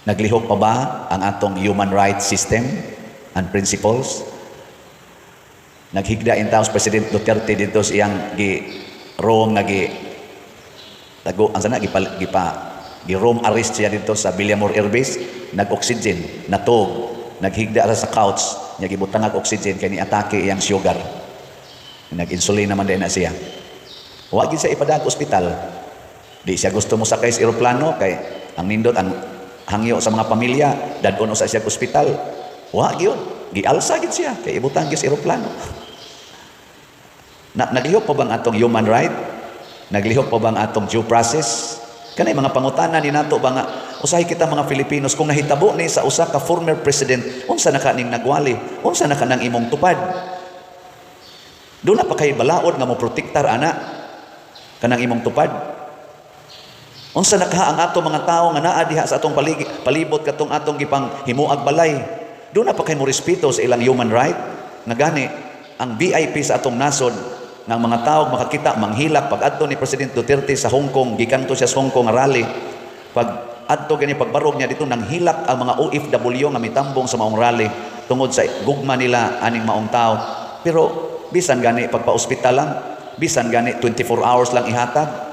Naglihok pa ba ang atong human rights system and principles? Naghigda in taos President Duterte dito sa iyang Rome tago ang sana Rome arrest siya dito sa Villamor Airbase, nag-oxygen, natog, naghigda sa couch, niya gibutang ang oxygen kay ni-atake iyang sugar. Nag-insulin naman din na siya. Wa gid siya ipadag ospital. Di siya gusto mo sakay sa eroplano kay ang nindot ang hangyo sa mga pamilya, dadon sa siya ospital. Wa gyud, gialsa gid siya kay ibutang gyud sa eroplano. Naglihok pa bang atong human right? Naglihok pa bang atong due process? Kanay mga pangutana ni nato ba nga usahay kita mga Filipinos kung nahitabo ni sa usa ka former president, unsa na kaning nagwali? Unsa na kanang imong tupad? Doon na pa kay balaod nga mo protektar ana kanang imong tupad. Unsa nakaha ang ato mga tao nga naa diha sa atong palibot katong atong gipang himuag balay. Doon na pa kay mo respeto sa ilang human right nga gani ang VIP sa atong nasod ng mga tao makakita manghilak pag adto ni President Duterte sa Hong Kong, gikanto siya sa Hong Kong rally. Pag adto gani pagbarog niya dito nang hilak ang mga OFW nga mitambong sa maong rally tungod sa gugma nila aning maong tao. Pero bisan gani pagpa-ospital lang, bisan gani 24 hours lang ihatag,